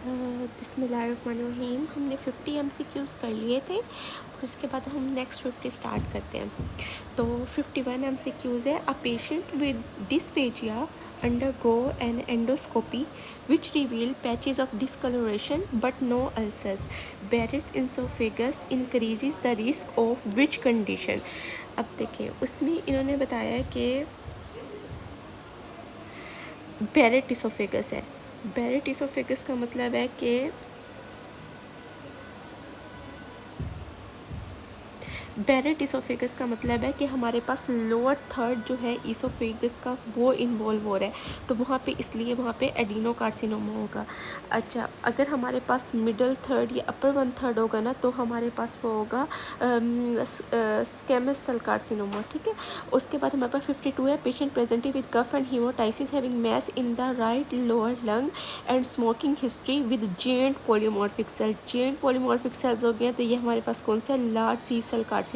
बिस्मिल्लाहिर्रहमानिर्रहीम। हमने 50 MCQs कर लिए थे और उसके बाद हम नेक्स्ट 50 स्टार्ट करते हैं। तो 51 MCQs है। A patient with dysphagia undergo an endoscopy which reveal patches of discoloration but no ulcers. Barrett esophagus increases the risk of which condition? अब देखिए उसमें इन्होंने बताया कि बैरेट इसोफेगस है। बैरेट इसोफेगस का मतलब है कि बैरेट इसोफेगस का मतलब है कि हमारे पास लोअर थर्ड जो है इसोफेगस का वो इन्वॉल्व हो रहा है, तो वहाँ पे इसलिए वहाँ पे एडिनोकार्सिनोमा होगा। अच्छा, अगर हमारे पास मिडल थर्ड या अपर वन थर्ड होगा ना तो हमारे पास वो होगा स्क्वेमस सेल कार्सिनोमा। ठीक है, उसके बाद हमारे पास 52 है। Patient presenting with cough and haemoptysis having mass in the right lower lung and smoking history with giant polymorphic cell. Giant polymorphic cells हो गए तो ये हमारे पास कौन सा लार्ज सी सेल कार्सिनोमा।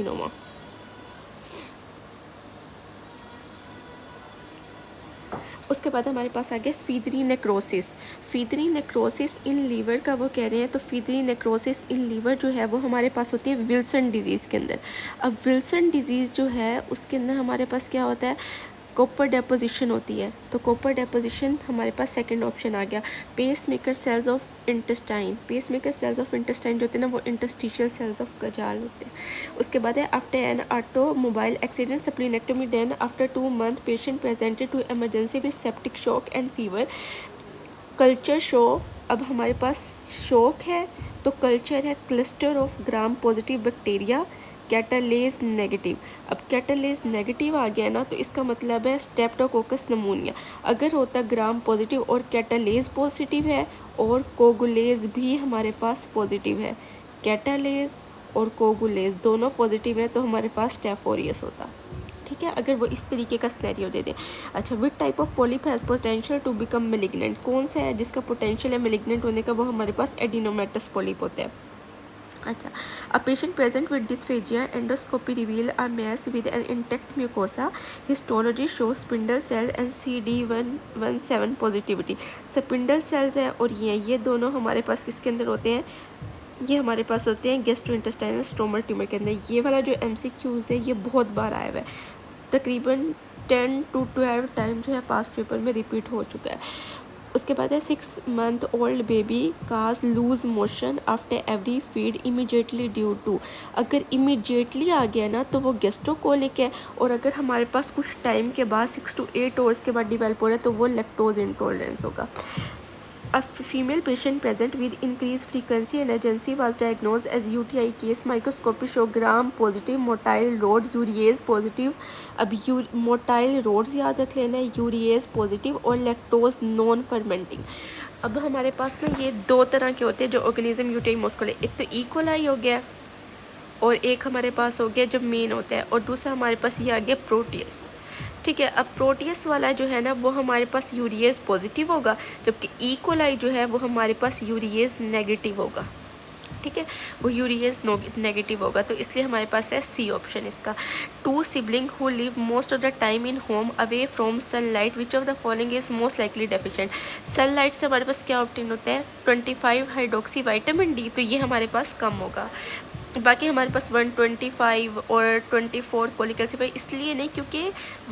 उसके बाद हमारे पास आ गया फीदरी नेक्रोसिस। फीदरी नेक्रोसिस इन लीवर का वो कह रहे हैं, तो फीदरी नेक्रोसिस इन लीवर जो है वो हमारे पास होती है विल्सन डिजीज़ के अंदर। अब विल्सन डिजीज़ जो है उसके अंदर हमारे पास क्या होता है, कॉपर डेपोजिशन होती है। तो कॉपर डेपोजिशन हमारे पास सेकंड ऑप्शन आ गया। Pacemaker cells of intestine. Pacemaker cells of intestine जो होते हैं ना वो इंटरस्टिशियल सेल्स ऑफ गजाल होते हैं। उसके बाद है after an automobile accident splenectomy done after 2 months patient presented to emergency with septic shock and fever. Culture show, अब हमारे पास शॉक है तो कल्चर है cluster of gram positive bacteria catalase negative. अब कैटालेज नेगेटिव आ गया ना तो इसका मतलब है स्टेप्टोकोकस नमूनिया। अगर होता ग्राम पॉजिटिव और कैटालेज पॉजिटिव है और कोगुलेज भी हमारे पास पॉजिटिव है, कैटालेज और कोगुलेज दोनों पॉजिटिव है तो हमारे पास स्टेफोरियस होता। ठीक है, अगर वो इस तरीके का सिनेरियो दे दें। अच्छा, which type of polyp has potential to become malignant. कौन सा है जिसका पोटेंशियल है मेलिग्नेंट होने का, वो हमारे पास एडिनोमेटस पॉलिप होता है। अच्छा, a patient present with dysphagia endoscopy reveal a mass with an intact mucosa. Histology show spindle cell and CD117 positivity. Spindle cells है और ये दोनों हमारे पास किसके अंदर होते हैं, ये हमारे पास होते हैं गैस्ट्रोइंटेस्टाइनल स्ट्रोमल ट्यूमर के अंदर। ये वाला जो MCQs है ये बहुत बार आया हुआ है, तकरीबन 10 to 12 टाइम जो है पास्ट पेपर में रिपीट हो चुका है। उसके बाद है 6 month old baby cause loose motion after every feed immediately due to. अगर इमीडिएटली आ गया ना तो वो गेस्ट्रोकोलिक है, और अगर हमारे पास कुछ टाइम के बाद 6 to 8 आवर्स के बाद डिवेल्प हो रहा है तो वो लैक्टोज इंटॉलरेंस होगा। A female patient present with increased frequency and urgency was diagnosed as UTI case. Microscopy show gram positive motile rod urease positive। अब मोटाइल रोड्स याद रख लेना है, यूरिएज पॉजिटिव और लैक्टोज नॉन फर्मेंटिंग। अब हमारे पास ना ये दो तरह के होते हैं जो ऑर्गेनिज्म यूटीआई मोस्कुलर, एक तो इकोलाई हो गया और एक हमारे पास हो गया जो मेन होता है, और दूसरा हमारे पास ये आ गया प्रोटियस। ठीक है, अब प्रोटियस वाला जो है ना वो हमारे पास यूरिएज पॉजिटिव होगा, जबकि इकोलाई जो है वो हमारे पास यूरिएज नेगेटिव होगा। ठीक है, वो यूरिएज नेगेटिव होगा, तो इसलिए हमारे पास है सी ऑप्शन इसका। 2 sibling who live most of the time in home away from sunlight, which of the following is most likely deficient. Sunlight से हमारे पास क्या ऑप्टेन होता है, 25 हाइड्रोक्सी विटामिन डी, तो ये हमारे पास कम होगा। बाकी हमारे पास 125 और 24 कोलिकल्सिफाई इसलिए नहीं क्योंकि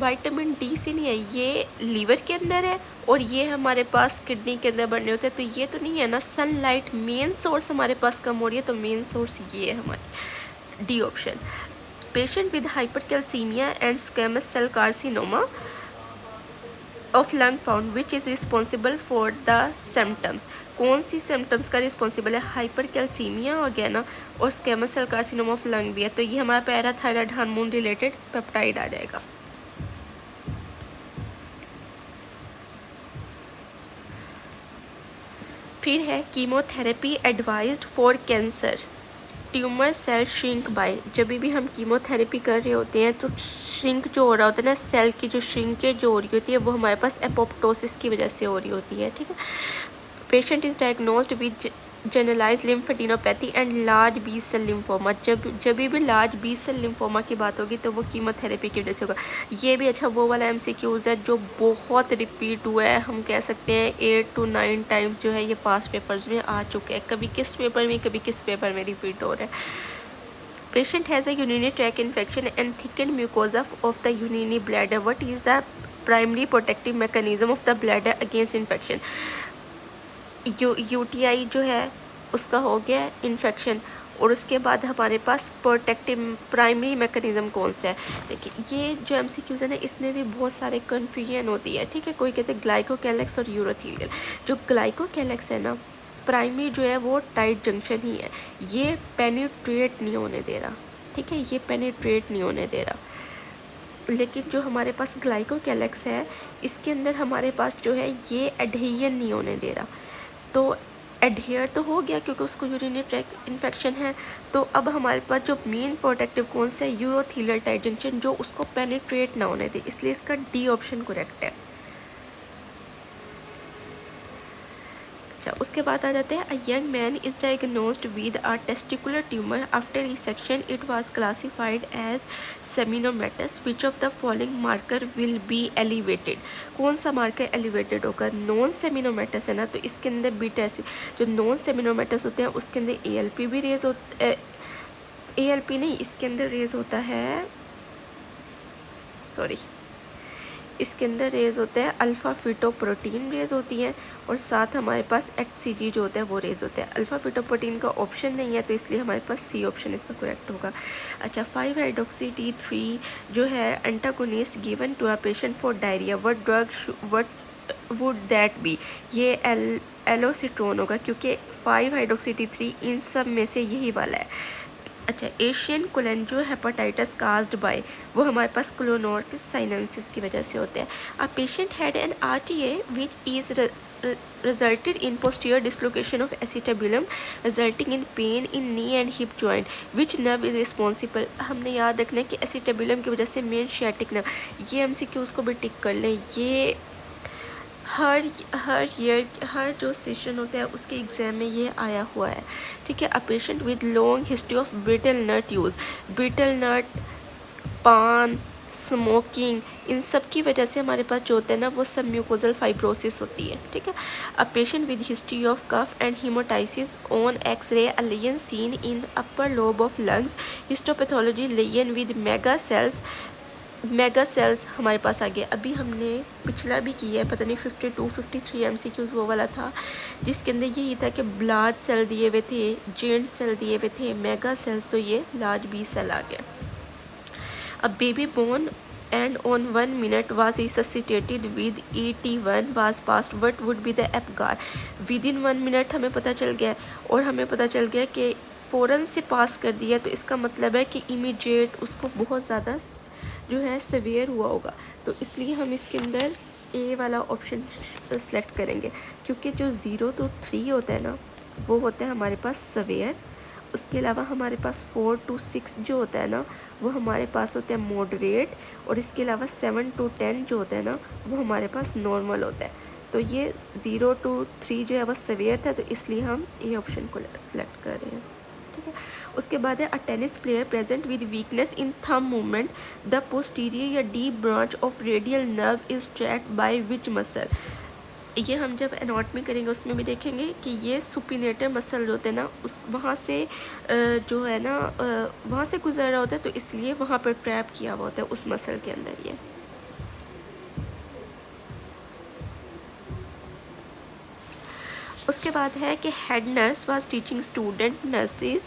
विटामिन डी से नहीं है, ये लीवर के अंदर है और ये हमारे पास किडनी के अंदर बनने होते हैं, तो ये तो नहीं है ना। सनलाइट मेन सोर्स हमारे पास कम हो रही है, तो मेन सोर्स ये है हमारी D option. Patient with hypercalcaemia and squamous cell carcinoma of lung found which is responsible for the symptoms. कौन सी सिम्टम्स का रिस्पॉन्सिबल है, हाइपरकैल्सीमिया हो गया ना, और squamous cell carcinoma of lung भी है, तो ये हमारा पैराथायराइड हार्मोन रिलेटेड पेप्टाइड आ जाएगा। फिर है chemotherapy advised for cancer tumour cell shrink by. जब भी हम कीमोथेरेपी कर रहे होते हैं तो श्रिंक जो हो रहा होता है ना, सेल की जो श्रिंकेज जो हो रही होती है वो हमारे पास एपोप्टोसिस की वजह से हो रही होती है। ठीक है, patient is diagnosed with generalise lymphadenopathy and large B cell lymphoma. जब भी लार्ज बी सेल लिम्फोमा की बात होगी तो वो कीमोथेरेपी की वजह से होगा। ये भी अच्छा वो वाला MCQs है जो बहुत रिपीट हुआ है, हम कह सकते हैं 8 to 9 टाइम्स जो है ये पास पेपर्स में आ चुके हैं, कभी किस पेपर में कभी किस पेपर में रिपीट हो रहा है। Patient has a urinary tract infection and thickened mucosa of the urinary bladder. What is the primary protective mechanism of the bladder against infection? UTI जो है उसका हो गया इन्फेक्शन, और उसके बाद हमारे पास प्रोटेक्टिव प्राइमरी मैकेनिज्म कौन सा है। देखिए ये जो MCQs है ना इसमें भी बहुत सारे कन्फ्यूजन होती है, ठीक है। कोई कहते हैं ग्लाइकोकैलेक्स और यूरोथीलियल। जो ग्लाइकोकैलेक्स है ना प्राइमरी जो है वो टाइट जंक्शन ही है, ये पेनिट्रेट नहीं होने दे रहा, ठीक है, ये पेनिट्रेट नहीं होने दे रहा। लेकिन जो हमारे पास ग्लाइकोकैलेक्स है इसके अंदर हमारे पास जो है ये एडहेजन नहीं होने दे रहा। तो एडहेयर तो हो गया क्योंकि उसको यूरिनरी ट्रैक्ट इन्फेक्शन है। तो अब हमारे पास जो मेन प्रोटेक्टिव कौन सा है, यूरोथीलियल टाइट जंक्शन, जो उसको पेनिट्रेट ना होने दे, इसलिए इसका डी ऑप्शन करेक्ट है। अच्छा उसके बाद आ जाते हैं, a young man is diagnosed with a testicular tumour after resection, it was classified as seminomatous, which of the following marker will be elevated. कौन सा मार्कर एलिवेटेड होगा? नॉन सेमिनोमेटस है ना, तो इसके अंदर बीटा एसिड, जो नॉन सेमिनोमेटस होते हैं उसके अंदर ALP भी रेज होता है, ALP नहीं, इसके अंदर रेज होता है, सॉरी, इसके अंदर रेज होता है अल्फ़ा फिटोप्रोटीन रेज होती है, और साथ हमारे पास HCG जो होता है वो रेज होता है। अल्फ़ा फिटोप्रोटीन का ऑप्शन नहीं है तो इसलिए हमारे पास C ऑप्शन इसका करेक्ट होगा। अच्छा 5-hydroxy-D3 जो है antagonist given to a patient for diarrhoea, what would that be? ये एलोसिट्रोन होगा क्योंकि 5-hydroxy-D3 इन सब में से यही वाला है। अच्छा एशियन कोलेंजो हेपेटाइटिस काज्ड बाय, वो हमारे पास क्लोनोर्क साइनेंसिस की वजह से होते हैं। A patient had an RTA which is resulted in posterior dislocation of acetabulum resulting in pain in knee and hip joint, which nerve is responsible? हमने याद रखना है कि acetabulum की वजह से मेन sciatic nerve, ये MCQ उसको भी टिक कर लें। ये हर ईयर हर जो सेशन होता है उसके एग्ज़ाम में ये आया हुआ है, ठीक है। A patient with long history of brittle nut use, brittle nut, paan, smoking, इन सब की वजह से हमारे पास जो होता है ना वो सब म्यूकोजल फाइब्रोसिस होती है, ठीक है। A patient with history of cough and haemoptysis on X-ray, a lesion seen in upper lobe of lungs, histopathology lesion with mega cells हमारे पास आ गया। अभी हमने पिछला भी किया है, पता नहीं 52-53 MCQ वो वाला था, जिसके अंदर यही था कि लार्ज सेल दिए हुए थे, जेंट सेल दिए हुए थे, मेगा सेल्स, तो ये लार्ज B सेल आ गया। अब baby born and on 1 minute was resuscitated with ET1 was passed, what would be the APGAR? Within 1 minute हमें पता चल गया, और हमें पता चल गया कि फ़ौरन से पास कर दिया, तो इसका मतलब है कि इमीडिएट उसको बहुत ज़्यादा जो है सवेयर हुआ होगा, तो इसलिए हम इसके अंदर A वाला ऑप्शन सेलेक्ट करेंगे, क्योंकि जो 0 to 3 होता है ना वो होता है हमारे पास सवेयर, उसके अलावा हमारे पास 4 to 6 जो होता है ना वो हमारे पास होता है मॉडरेट, और इसके अलावा 7 to 10 जो होता है ना वो हमारे पास नॉर्मल होता है। तो ये 0 to 3 जो है वो सवेयर था, तो इसलिए हम ये ऑप्शन को सेलेक्ट कर रहे हैं, ठीक है। उसके बाद है, a tennis player present with weakness in thumb movement, the posterior या deep branch of radial nerve is tracked by which muscle? ये हम जब एनाटॉमी करेंगे उसमें भी देखेंगे कि ये सुपिनेटर मसल जो होते हैं ना उस वहाँ से जो है ना वहाँ से गुजर रहा होता है, तो इसलिए वहाँ पर ट्रैप किया हुआ होता है उस मसल के अंदर ये। उसके बाद है कि head nurse was teaching student nurses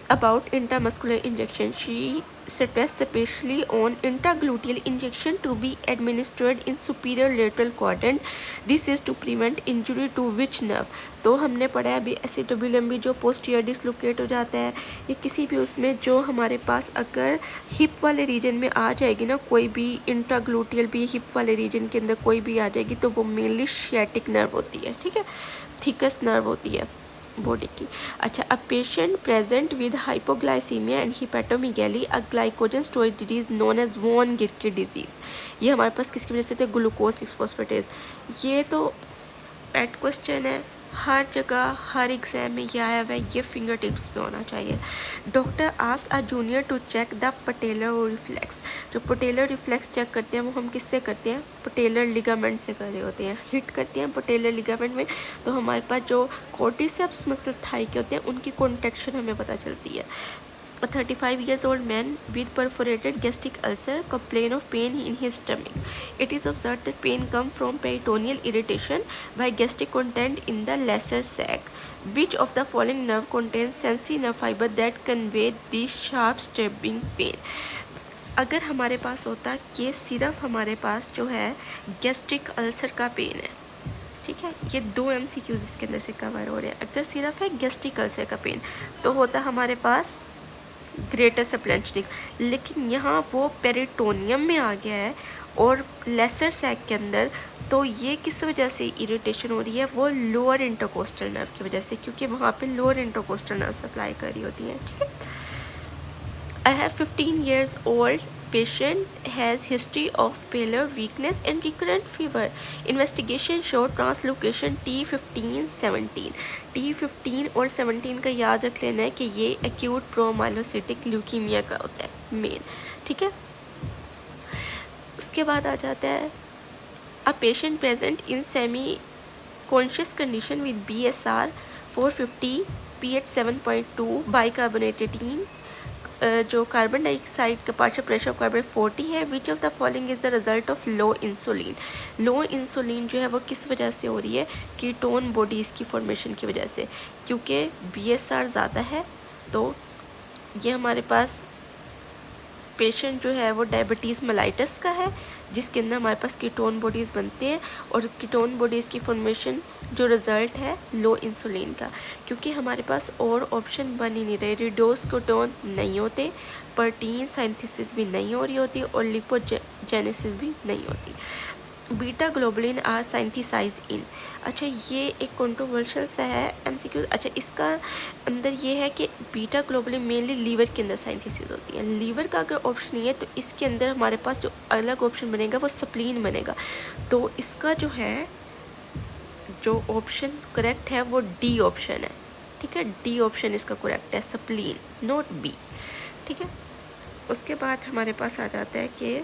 about intramuscular injection. She stressed especially on intragluteal injection to be administered in superior lateral quadrant. This is to prevent injury to which nerve? तो हमने पढ़ा है अभी एसिटाबुलम भी जो posterior dislocate हो जाता है, या किसी भी उसमें जो हमारे पास अगर हिप वाले रीजन में आ जाएगी ना, कोई भी इंट्राग्लूटियल भी हिप वाले रीजन के अंदर कोई भी आ जाएगी, तो वो मेनली शियाटिक नर्व होती है, ठीक है, थिकस नर्व होती है बॉडी की। अच्छा, a patient present with hypoglycaemia and hepatomegaly, a glycogen storage disease known as von Gierke disease, ये हमारे पास किसकी वजह से थे? Glucose 6 phosphatase. ये तो पैट क्वेश्चन है, हर जगह हर एग्जाम में ये आया हुआ है, ये फिंगर टिप्स पे होना चाहिए। Doctor asked a junior to check the patellar reflex. जो पटेलर रिफ्लेक्स चेक करते हैं वो हम किससे करते हैं? पटेलर लिगामेंट से कर रहे होते हैं, हिट करते हैं पटेलर लिगामेंट में, तो हमारे पास जो कोर्टिसेप्स मसल थाई के होते हैं उनकी कॉन्ट्रैक्शन हमें पता चलती है। A 35 years old man with perforated gastric ulcer complained of pain in his stomach. It is observed that pain comes from peritoneal irritation by gastric content in the lesser sac. Which of the following nerve contains sensory nerve fiber that convey this sharp stabbing pain? अगर हमारे पास होता कि सिर्फ हमारे पास जो है gastric ulcer का pen है, ठीक है, ये 2 MCQs इसके अंदर से कवर हो रहे हैं। अगर सिर्फ है गैस्ट्रिक अल्सर का पेन तो होता हमारे पास ग्रेटर सप्लेंचनिक, लेकिन यहाँ वो पेरिटोनियम में आ गया है और लेसर सैक के अंदर, तो ये किस वजह से इरिटेशन हो रही है? वो लोअर इंटरकोस्टल नर्व की वजह से, क्योंकि वहाँ पे लोअर इंटरकोस्टल नर्व सप्लाई कर रही होती है। ठीक है। I have 15 years old patient has history of pallor, weakness and recurrent fever. Investigation show translocation T15-17. T15 और 17 का याद रख लेना है कि ये acute promyelocytic leukemia का होता है मेन। ठीक है। उसके बाद आ जाता है a patient present in semi conscious condition with BSR 450 pH 7.2 bicarbonated जो कार्बन डाइऑक्साइड का पार्शियल प्रेशर ऑफ कार्बन 40 है। विच of the following is the result of low insulin? Low insulin जो है वो किस वजह से हो रही है? कीटोन बॉडीज़ की फॉर्मेशन की वजह से, क्योंकि BSR ज़्यादा है। तो ये हमारे पास पेशेंट जो है वो डायबिटीज़ मेलाइटस का है, जिसके अंदर हमारे पास कीटोन बॉडीज़ बनते हैं, और कीटोन बॉडीज़ की फॉर्मेशन जो रिज़ल्ट है लो इंसुलिन का, क्योंकि हमारे पास और ऑप्शन बन ही नहीं रहे। रिडोस कीटोन नहीं होते, प्रोटीन सिंथेसिस भी नहीं हो रही होती, और लिपोजेनेसिस भी नहीं होती। बीटा ग्लोबुलिन आर सिंथेसाइज्ड इन। अच्छा, ये एक कंट्रोवर्शियल सा है MCQ। अच्छा, इसका अंदर ये है कि बीटा ग्लोबुलिन मेनली लीवर के अंदर सिंथेसिस होती है। लीवर का अगर ऑप्शन नहीं है तो इसके अंदर हमारे पास जो अलग ऑप्शन बनेगा वो स्प्लीन बनेगा। तो इसका जो है जो ऑप्शन करेक्ट है वो D ऑप्शन है। ठीक है, D ऑप्शन इसका करेक्ट है, स्प्लीन, नॉट B। ठीक है। उसके बाद हमारे पास आ जाता है कि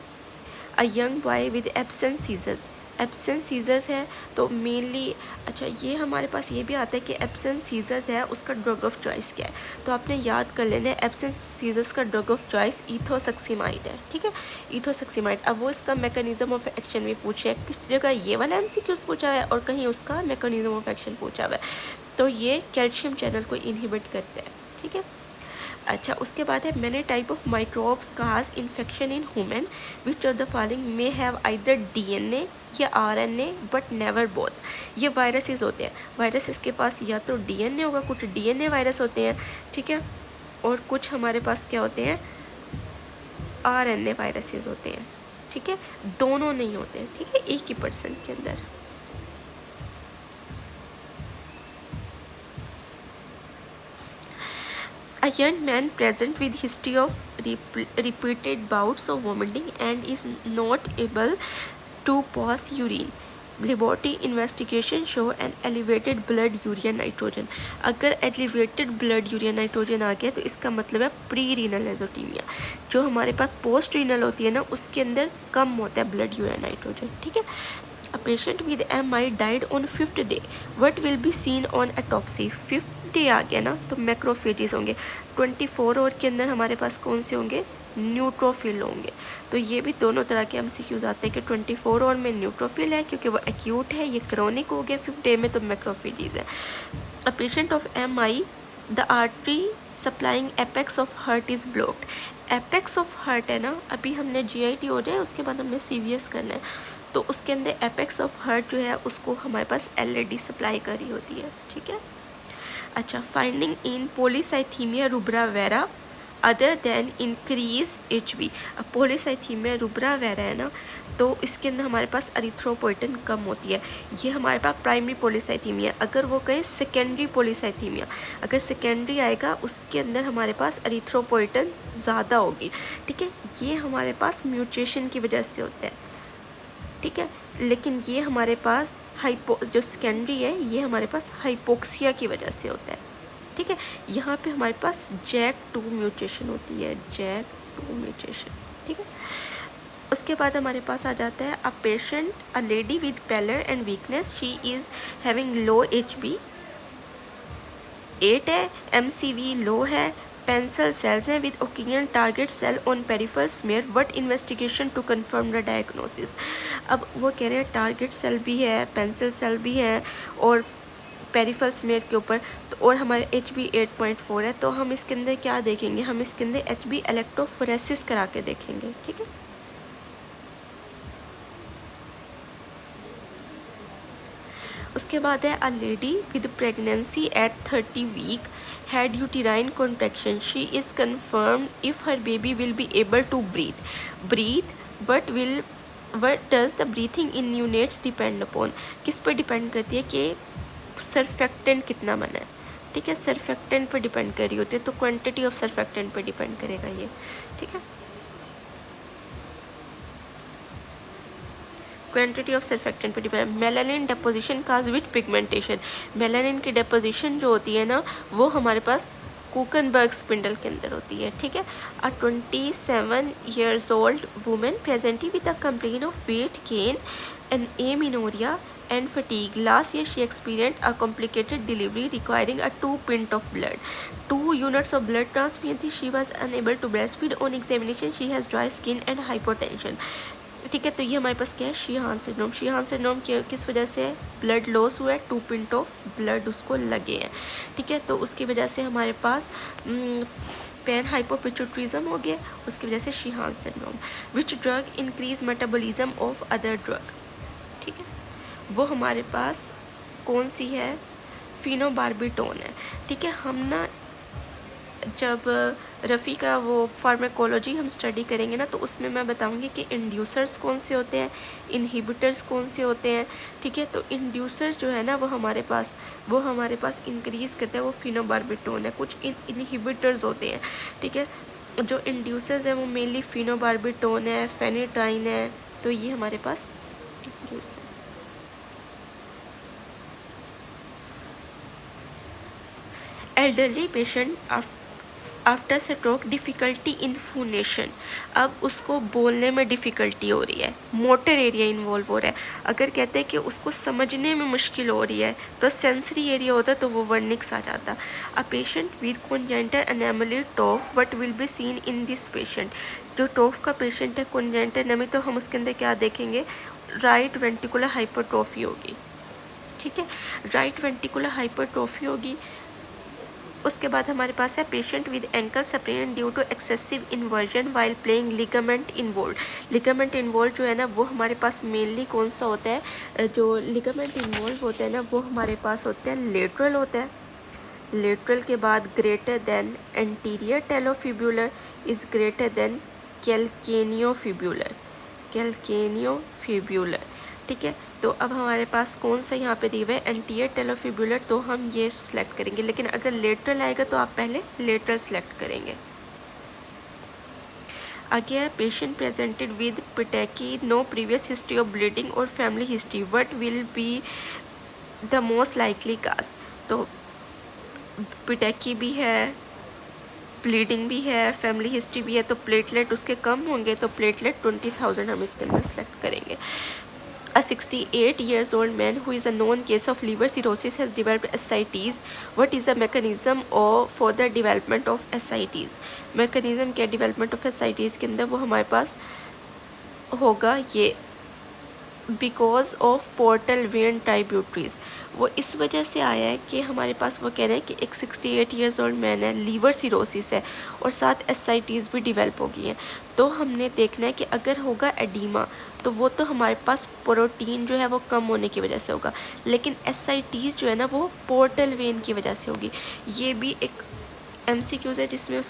a young boy with absent seizures. Absent seizures है तो मेनली, अच्छा ये हमारे पास ये भी आता है कि एब्सेंट सीजर्स है उसका ड्रग ऑफ चॉइस क्या है, तो आपने याद कर लेना है एब्सेंट सीजर्स का ड्रग ऑफ चॉइस इथोसक्सीमाइड है। ठीक है, इथोसक्सीमाइड। अब वो इसका मैकेनिज्म ऑफ एक्शन भी पूछे है, किस जगह ये वाला MCQs पूछा हुआ है और कहीं उसका मैकेनिज्म ऑफ एक्शन पूछा हुआ है। तो ये कैल्शियम चैनल को इनहिबिट करते हैं। ठीक है। अच्छा, उसके बाद है many type of microbes cause infection in human, which of the following may have either DNA या RNA बट नेवर बोथ। ये वायरसेस होते हैं। वायरसेस के पास या तो DNA होगा, कुछ DNA वायरस होते हैं, ठीक है, और कुछ हमारे पास क्या होते हैं? RNA वायरसेस होते हैं। ठीक है, दोनों नहीं होते। ठीक है, एक ही पर्सन के अंदर। A young man present with history of repeated bouts of vomiting and is not able to pass urine. Laboratory investigation show an elevated blood urea nitrogen. अगर elevated blood urea nitrogen आ गया तो इसका मतलब है pre renal azotaemia. जो हमारे पास post renal होती है ना, उसके अंदर कम होता है ब्लड यूरिया नाइट्रोजन। ठीक है। A patient with MI died on 5th day. What will be seen on autopsy? 5th day आ गया ना तो मैक्रोफेजेस होंगे। 24 आवर के अंदर हमारे पास कौन से होंगे? न्यूट्रोफिल होंगे। तो ये भी दोनों तरह के MCQs आते हैं कि 24 आवर में न्यूट्रोफिल है क्योंकि वो एक्यूट है, ये क्रोनिक हो गया 5th डे में तो मैक्रोफेजेस है। A patient of MI, the artery supplying apex of heart is blocked. Apex of heart है ना, अभी हमने GIT हो जाए उसके बाद हमने CVS करना है, तो उसके अंदर एपेक्स ऑफ हार्ट जो है उसको हमारे पास LAD सप्लाई करी होती है। ठीक है। अच्छा, finding in polycythaemia rubra vera other than increase HB। अब पॉलीसाइथीमिया रूब्रा वेरा है ना, तो इसके अंदर हमारे पास एरिथ्रोपोइटिन कम होती है। ये हमारे पास प्राइमरी पॉलीसाइथीमिया। अगर वो कहें सेकेंडरी पॉलीसाइथीमिया, अगर सेकेंडरी आएगा उसके अंदर हमारे पास एरिथ्रोपोइटिन ज़्यादा होगी। ठीक है, ये हमारे पास म्यूटेशन की वजह से होता है। ठीक है, लेकिन ये हमारे पास जो सेकेंडरी है ये हमारे पास हाइपोक्सिया की वजह से होता है, ठीक है। यहाँ पे हमारे पास JAK2 म्यूटेशन होती है, JAK2 म्यूटेशन, ठीक है। उसके बाद हमारे पास आ जाता है a patient, a lady with pallor and weakness, she is having low HB 8 है, MCV लो है, पेंसिल सेल्स हैं with occasional target cell on peripheral smear, what investigation to confirm the diagnosis. अब वो कह रहे हैं टारगेट सेल भी है, पेंसिल सेल भी है और पेरिफेरल स्मेयर के ऊपर, तो और हमारे HB 8.4 है, तो हम इसके अंदर क्या देखेंगे, हम इसके अंदर HB इलेक्ट्रोफोरेसिस करा के देखेंगे, ठीक है। उसके बाद है a lady with pregnancy at 30 week had uterine contraction, she is confirmed if her baby will be able to breathe, what does the breathing in neonates depend upon, किस पर डिपेंड करती है कि सर्फेक्टेंट कितना बना है, ठीक है, सर्फेक्टेंट पर डिपेंड कर रही होती है, तो क्वांटिटी ऑफ सर्फेक्टेंट पर डिपेंड करेगा ये, ठीक है। क्वांटिटी ऑफ सर्फेक्टेंट पर डिपेंड। मेलानिन डेपोजिशन काज विच पिगमेंटेशन, मेलानिन की डेपोजिशन जो होती है ना वो हमारे पास कुकनबर्ग स्पिंडल के अंदर होती है, ठीक है। अ 27 years old woman presently with a complain of weight gain and amenorrhoea and fatigue. Last year she experienced a complicated delivery requiring a 2 pint of blood. 2 units of blood transfusion. She was unable to breastfeed. On examination she has dry skin and hypotension. ठीक है, तो ये हमारे पास क्या है, Sheehan syndrome. Sheehan syndrome किस वजह से ब्लड लॉस हुआ है, 2 पिंट ऑफ ब्लड उसको लगे हैं, ठीक है। तो उसकी वजह से हमारे पास पैन हाइपोपिट्यूटरिज्म हो गया, उसकी वजह से Sheehan syndrome. Which drug increase metabolism of other drug, ठीक है, वो हमारे पास कौन सी है, फिनोबार्बिटोन है, ठीक है। हम ना जब रफ़ी का वो फार्माकोलॉजी हम स्टडी करेंगे ना तो उसमें मैं बताऊंगी कि इंड्यूसर्स कौन से होते हैं, इनहिबिटर्स कौन से होते हैं, ठीक है। तो इंड्यूसर्स जो है ना वो हमारे पास इंक्रीज़ करते हैं, वो फिनोबार्बिटोन है। कुछ इनहिबिटर्स होते हैं, ठीक है। जो इंड्यूसर्स हैं वो मेनली फिनोबार्बिटोन है, फेनिटाइन है, तो ये हमारे पास inducers. Elderly patient after stroke difficulty in phonation, अब उसको बोलने में डिफ़िकल्टी हो रही है, मोटर एरिया इन्वॉल्व हो रहा है। अगर कहते हैं कि उसको समझने में मुश्किल हो रही है तो सेंसरी एरिया होता तो वो वर्निक्स आ जाता। A patient with congenital anomaly TOF, what will be seen in this patient. जो टॉफ का पेशेंट है कॉन्जेंटल एनेमी, तो हम उसके अंदर क्या देखेंगे, राइट वेंट्रिकुलर हाइपरट्रोफी होगी, ठीक है, राइट वेंट्रिकुलर हाइपरट्रोफी होगी। उसके बाद हमारे पास है patient with ankle sprain due to excessive inversion while playing ligament involve. Ligament involve जो है ना वो हमारे पास मेनली कौन सा होता है, जो लिगामेंट इन्वॉल्व होता है ना वो हमारे पास होता है लेटरल होता है। लेटरल के बाद greater than anterior talofibular is greater than calcaneofibular, calcaneofibular, ठीक है। तो अब हमारे पास कौन सा यहाँ पे दिया हुआ है, एंटीरियर टेलोफिब्यूलर, तो हम ये सिलेक्ट करेंगे। लेकिन अगर लेटरल आएगा तो आप पहले लेटरल सिलेक्ट करेंगे। आगे patient presented with petechiae, no previous history of bleeding और family history, what will be the most likely cause. तो पिटैकी भी है, ब्लीडिंग भी है, फैमिली हिस्ट्री भी है, तो प्लेटलेट उसके कम होंगे, तो प्लेटलेट 20,000 हम इसके अंदर सेलेक्ट करेंगे। A 68 years old man who is a known case of liver cirrhosis has developed ascites. What is the mechanism for the development of ascites? Mechanism क्या development of ascites के अंदर वो हमारे पास होगा ये because of portal vein tributaries. वो इस वजह से आया है कि हमारे पास वो कह रहे हैं कि एक 68 ईयर्स ओल्ड मैन है, लीवर सिरोसिस है और साथ एसआईटीज़ भी डेवलप हो गई हैं। तो हमने देखना है कि अगर होगा एडीमा तो वो तो हमारे पास प्रोटीन जो है वो कम होने की वजह से होगा, लेकिन एसआईटीज़ जो है ना वो पोर्टल वेन की वजह से होगी। ये भी एक MCQs है जिसमें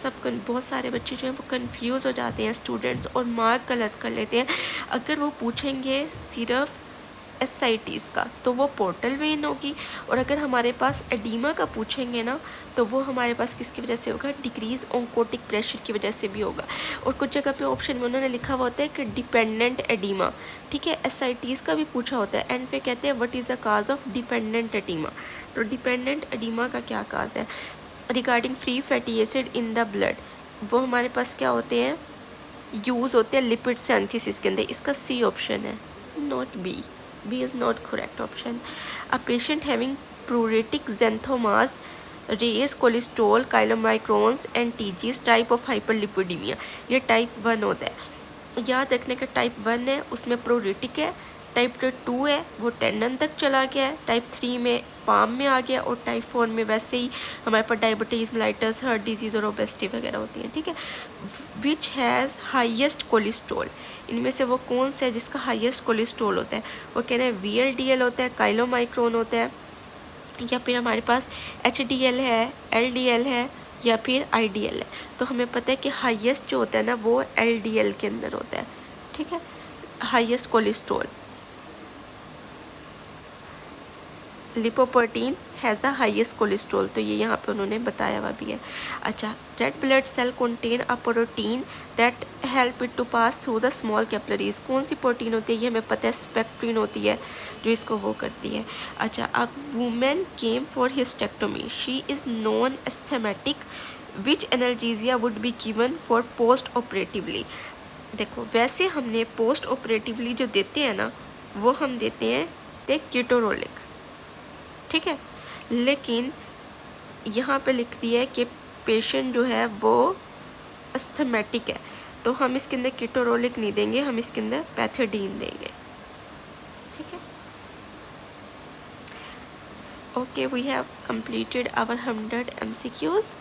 बहुत सारे बच्चे जो हैं वो कंफ्यूज हो जाते हैं स्टूडेंट्स और मार्क गलत कर लेते हैं। अगर वो पूछेंगे सिर्फ एसाइटिस का, तो वो पोर्टल वेन होगी। और अगर हमारे पास एडीमा का पूछेंगे ना, तो वो हमारे पास किसकी वजह से होगा, डिक्रीज ऑन्कोटिक प्रेशर की वजह से भी होगा। और कुछ जगह पे ऑप्शन में उन्होंने लिखा हुआ होता है कि डिपेंडेंट एडीमा, ठीक है, एसाइटिस का भी पूछा होता है। एंड पे कहते हैं what is the cause of dependent oedema. तो डिपेंडेंट एडीमा का क्या काज है, regarding free fatty acid in the blood, वो हमारे पास क्या होते हैं, यूज़ होते हैं लिपिड सिंथेसिस के अंदर। इसका सी ऑप्शन है, not B. B is not correct option. A patient having pruritic xanthomas raised cholesterol chylomicrons and TGs type of hyperlipidemia, ये टाइप 1 होता है। याद रखने का टाइप 1 है उसमें प्रोरेटिक है, टाइप 2 है वो टेंडन तक चला गया है, टाइप 3 में पाम में आ गया, और टाइप 4 में वैसे ही हमारे पास डायबिटीज़, मेलाइटस, हार्ट डिजीज़ और ओबेसिटी वगैरह होती हैं, ठीक है। विच हैज़ हाईएस्ट कोलेस्ट्रॉल, इनमें से वो कौन सा है जिसका हाईएस्ट कोलेस्ट्रॉल होता है, वो कह रहे हैं VLDL होता है, काइलोमाइक्रोन होता है, या फिर हमारे पास HDL है, LDL है, या फिर IDL है। तो हमें पता है कि हाईएस्ट जो होता है ना वो LDL के अंदर होता है, ठीक है, highest cholesterol. Lipoprotein has the highest cholesterol, तो ये यहाँ पे उन्होंने बताया हुआ भी है। अच्छा, red blood cell contain a protein that help it to pass through the small capillaries, कौन सी प्रोटीन होती है, ये हमें पता है स्पेक्ट्रिन होती है जो इसको वो करती है। अच्छा, अब women came for hysterectomy, she is non asthmatic, which analgesia would be given for post operatively. देखो वैसे हमने पोस्ट ऑपरेटिवली जो देते हैं ना वो हम देते हैं कीटोरोलिक, ठीक है, लेकिन यहाँ पे लिख दिया है कि पेशेंट जो है वो अस्थमेटिक है, तो हम इसके अंदर कीटोरोलिक नहीं देंगे, हम इसके अंदर पैथोडीन देंगे, ठीक है। Okay, we have completed our 100 MCQs.